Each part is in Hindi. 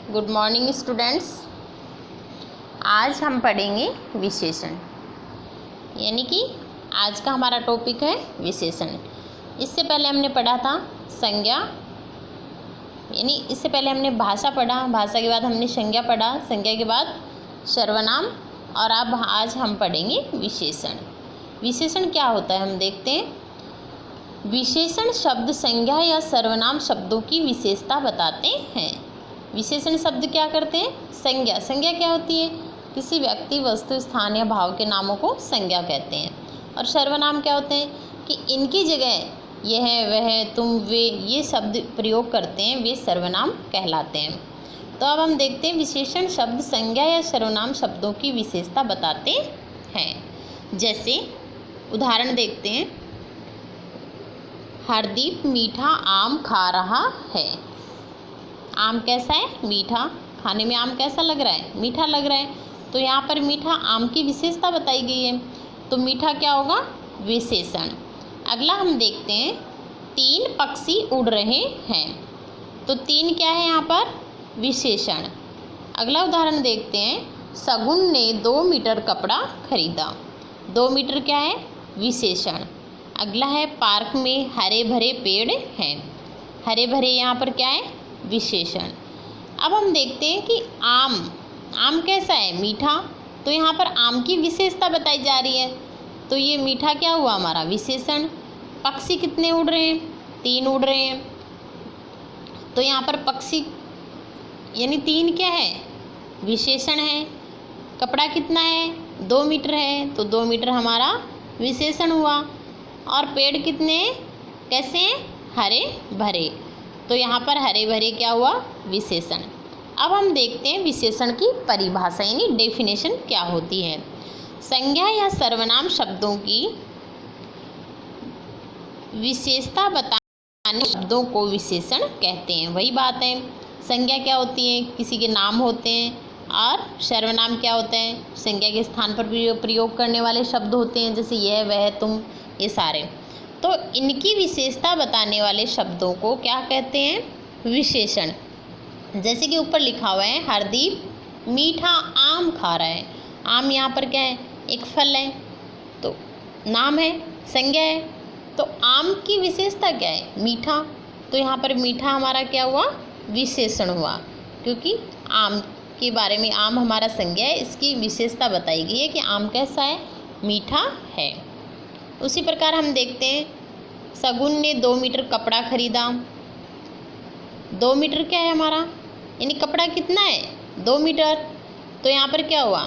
Good morning students. आज हम पढ़ेंगे विशेषण, यानी कि आज का हमारा टॉपिक है विशेषण। इससे पहले हमने पढ़ा था संज्ञा, यानी इससे पहले हमने भाषा पढ़ा, भाषा के बाद हमने संज्ञा पढ़ा, संज्ञा के बाद सर्वनाम, और अब आज हम पढ़ेंगे विशेषण। विशेषण क्या होता है हम देखते हैं। विशेषण शब्द संज्ञा या सर्वनाम शब्दों की विशेषता बताते हैं। विशेषण शब्द क्या करते हैं? संज्ञा। संज्ञा क्या होती है? किसी व्यक्ति, वस्तु, स्थान या भाव के नामों को संज्ञा कहते हैं। और सर्वनाम क्या होते हैं कि इनकी जगह यह, वह, तुम, वे ये शब्द प्रयोग करते हैं, वे सर्वनाम कहलाते हैं। तो अब हम देखते हैं विशेषण शब्द संज्ञा या सर्वनाम शब्दों की विशेषता बताते हैं। जैसे उदाहरण देखते हैं, हरदीप मीठा आम खा रहा है। आम कैसा है? मीठा। खाने में आम कैसा लग रहा है? मीठा लग रहा है। तो यहाँ पर मीठा आम की विशेषता बताई गई है, तो मीठा क्या होगा? विशेषण। अगला हम देखते हैं, 3 पक्षी उड़ रहे हैं। तो 3 क्या है यहाँ पर? विशेषण। अगला उदाहरण देखते हैं, शगुन ने 2 मीटर कपड़ा खरीदा। 2 मीटर क्या है? विशेषण। अगला है, पार्क में हरे भरे पेड़ हैं। हरे भरे यहाँ पर क्या है? विशेषण। अब हम देखते हैं कि आम कैसा है? मीठा। तो यहाँ पर आम की विशेषता बताई जा रही है, तो ये मीठा क्या हुआ हमारा? विशेषण। पक्षी कितने उड़ रहे हैं? 3 उड़ रहे हैं। तो यहाँ पर पक्षी यानी 3 क्या है? विशेषण है। कपड़ा कितना है? 2 मीटर है, तो 2 मीटर हमारा विशेषण हुआ। और पेड़ कितने, कैसे हैं? हरे भरे। तो यहाँ पर हरे भरे क्या हुआ? विशेषण। अब हम देखते हैं विशेषण की परिभाषा, यानी डेफिनेशन क्या होती है। संज्ञा या सर्वनाम शब्दों की विशेषता बताने शब्दों को विशेषण कहते हैं। वही बात है, संज्ञा क्या होती है? किसी के नाम होते हैं। और सर्वनाम क्या होते हैं? संज्ञा के स्थान पर प्रयोग करने वाले शब्द होते हैं, जैसे यह, वह, तुम, ये सारे। तो इनकी विशेषता बताने वाले शब्दों को क्या कहते हैं? विशेषण। जैसे कि ऊपर लिखा हुआ है, हरदीप मीठा आम खा रहा है। आम यहाँ पर क्या है? एक फल है, तो नाम है, संज्ञा है। तो आम की विशेषता क्या है? मीठा। तो यहाँ पर मीठा हमारा क्या हुआ? विशेषण हुआ, क्योंकि आम के बारे में, आम हमारा संज्ञा है, इसकी विशेषता बताई गई है कि आम कैसा है? मीठा है। उसी प्रकार हम देखते हैं, शगुन ने 2 मीटर कपड़ा खरीदा। 2 मीटर क्या है हमारा? यानी कपड़ा कितना है? 2 मीटर। तो यहाँ पर क्या हुआ?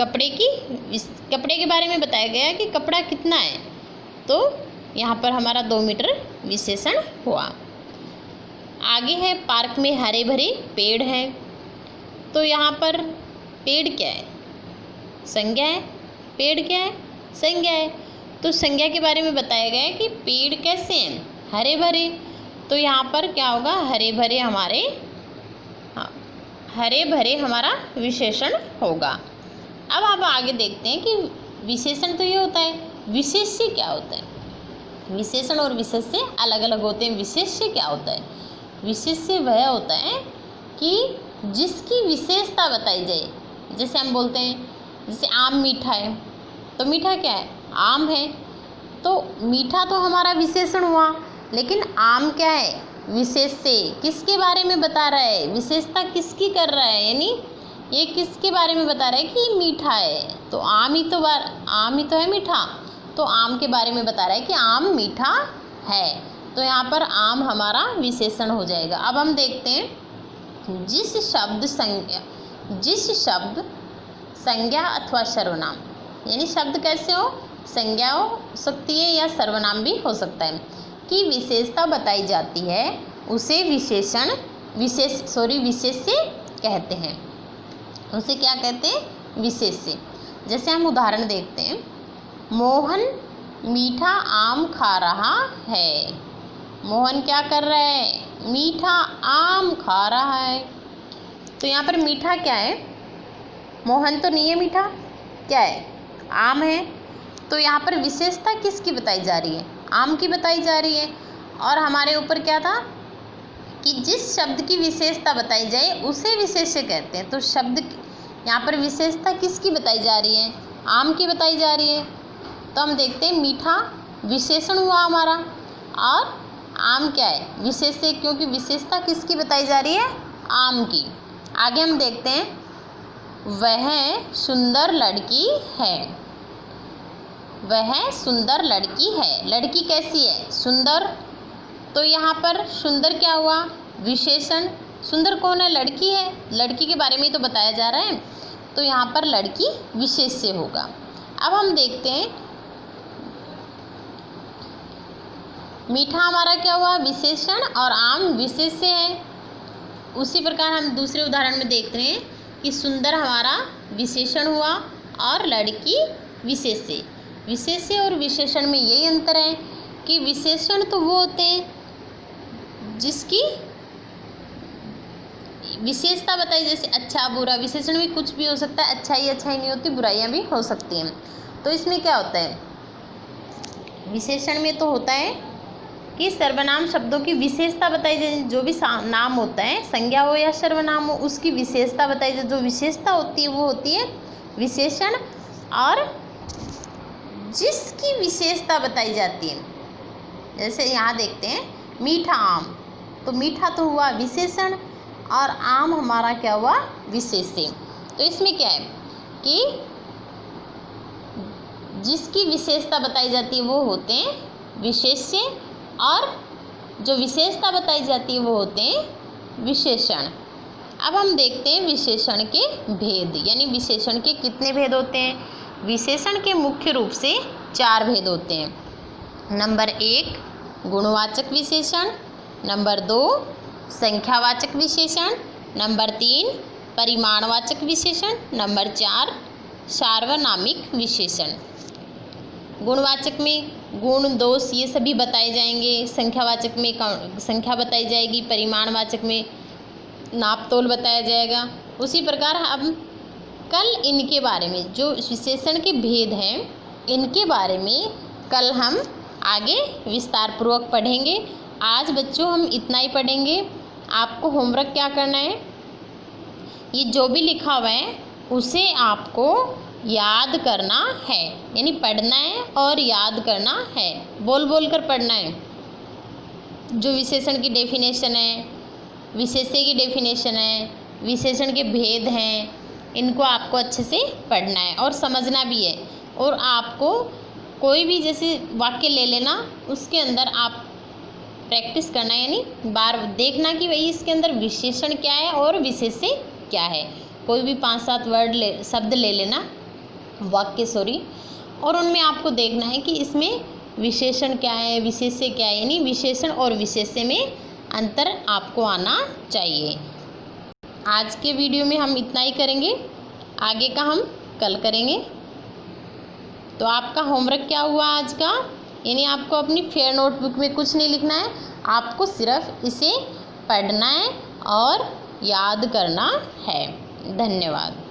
कपड़े के बारे में बताया गया कि कपड़ा कितना है, तो यहाँ पर हमारा 2 मीटर विशेषण हुआ। आगे है, पार्क में हरे भरे पेड़ हैं। तो यहाँ पर पेड़ क्या है? संज्ञा है। पेड़ क्या है? संज्ञा है। तो संज्ञा के बारे में बताया गया है कि पेड़ कैसे हैं? हरे भरे। तो यहाँ पर क्या होगा? हरे भरे हमारे, हाँ, हरे भरे हमारा विशेषण होगा। अब आप आगे देखते हैं कि विशेषण तो ये होता है, विशेष्य क्या होता है? विशेषण और विशेष्य अलग अलग होते हैं। विशेष्य क्या होता है? विशेष्य वह होता है कि जिसकी विशेषता बताई जाए। जैसे हम बोलते हैं, जैसे आम मीठा है, तो मीठा क्या है? आम है। तो मीठा तो हमारा विशेषण हुआ, लेकिन आम क्या है? विशेष्य। किसके बारे में बता रहा है? विशेषता किसकी कर रहा है? यानी ये किसके बारे में बता रहा है कि मीठा है? तो आम ही तो है मीठा। तो आम के बारे में बता रहा है कि आम मीठा है। तो यहाँ पर आम हमारा विशेषण हो जाएगा। अब हम देखते हैं, जिस शब्द संज्ञा अथवा सर्वनाम, यानी शब्द कैसे हो? संज्ञा हो सकती है या सर्वनाम भी हो सकता है, की विशेषता बताई जाती है, उसे विशेष्य कहते हैं। उसे क्या कहते हैं? विशेष्य। जैसे हम उदाहरण देखते हैं, मोहन मीठा आम खा रहा है। मोहन क्या कर रहा है? मीठा आम खा रहा है। तो यहाँ पर मीठा क्या है? मोहन तो नहीं है मीठा, क्या है? आम है। तो यहाँ पर विशेषता किसकी बताई जा रही है? आम की बताई जा रही है। और हमारे ऊपर क्या था? कि जिस शब्द की विशेषता बताई जाए उसे विशेष्य कहते हैं। तो शब्द यहाँ पर विशेषता किसकी बताई जा रही है? आम की बताई जा रही है। तो हम देखते हैं मीठा विशेषण हुआ हमारा और आम क्या है? विशेष्य, क्योंकि विशेषता किसकी बताई जा रही है? आम की। आगे हम देखते हैं वह सुंदर लड़की है। वह सुंदर लड़की है। लड़की कैसी है? सुंदर। तो यहाँ पर सुंदर क्या हुआ? विशेषण। सुंदर कौन है? लड़की है। लड़की के बारे में ही तो बताया जा रहा है, तो यहाँ पर लड़की विशेष्य होगा। अब हम देखते हैं मीठा हमारा क्या हुआ? विशेषण और आम विशेष्य है। उसी प्रकार हम दूसरे उदाहरण में देख रहे हैं कि सुंदर हमारा विशेषण हुआ और लड़की विशेष्य। विशेष्य और विशेषण में यही अंतर है कि विशेषण तो वो होते हैं जिसकी विशेषता बताई, जैसे अच्छा बुरा। विशेषण में कुछ भी हो सकता है, अच्छाई नहीं होती, बुराइयां भी हो सकती हैं। तो इसमें क्या होता है? विशेषण में तो होता है कि सर्वनाम शब्दों की विशेषता बताई जाए। जो भी नाम होता है, संज्ञा हो या सर्वनाम हो, उसकी विशेषता बताई जाए। जो विशेषता होती है वो होती है विशेषण, और जिसकी विशेषता बताई जाती है, जैसे यहाँ देखते हैं मीठा आम, तो मीठा तो हुआ विशेषण और आम हमारा क्या हुआ? विशेष्य। तो इसमें क्या है कि जिसकी विशेषता बताई जाती है वो होते हैं विशेष्य, और जो विशेषता बताई जाती है वो होते हैं विशेषण। अब हम देखते हैं विशेषण के भेद, यानी विशेषण के कितने भेद होते हैं? विशेषण के मुख्य रूप से 4 भेद होते हैं। नंबर 1 गुणवाचक विशेषण, नंबर 2 संख्यावाचक विशेषण, नंबर 3 परिमाणवाचक विशेषण, नंबर 4 सार्वनामिक विशेषण। गुणवाचक में गुण दोष ये सभी बताए जाएंगे, संख्यावाचक में संख्या बताई जाएगी, परिमाणवाचक में नाप तोल बताया जाएगा। उसी प्रकार हम कल इनके बारे में, जो विशेषण के भेद हैं, इनके बारे में कल हम आगे विस्तार पूर्वक पढ़ेंगे। आज बच्चों हम इतना ही पढ़ेंगे। आपको होमवर्क क्या करना है? ये जो भी लिखा हुआ है उसे आपको याद करना है, यानी पढ़ना है और याद करना है, बोल बोल कर पढ़ना है। जो विशेषण की डेफिनेशन है, विशेष्य की डेफिनेशन है, विशेषण के भेद हैं, इनको आपको अच्छे से पढ़ना है और समझना भी है। और आपको कोई भी जैसे वाक्य ले लेना, उसके अंदर आप प्रैक्टिस करना, यानी बार देखना कि भाई इसके अंदर विशेषण क्या है और विशेष्य क्या है। कोई भी 5-7 वर्ड शब्द ले लेना, वाक्य और उनमें आपको देखना है कि इसमें विशेषण क्या है, विशेष्य क्या है, यानी विशेषण और विशेष्य में अंतर आपको आना चाहिए। आज के वीडियो में हम इतना ही करेंगे, आगे का हम कल करेंगे। तो आपका होमवर्क क्या हुआ आज का? यानी आपको अपनी फेयर नोटबुक में कुछ नहीं लिखना है, आपको सिर्फ इसे पढ़ना है और याद करना है। धन्यवाद।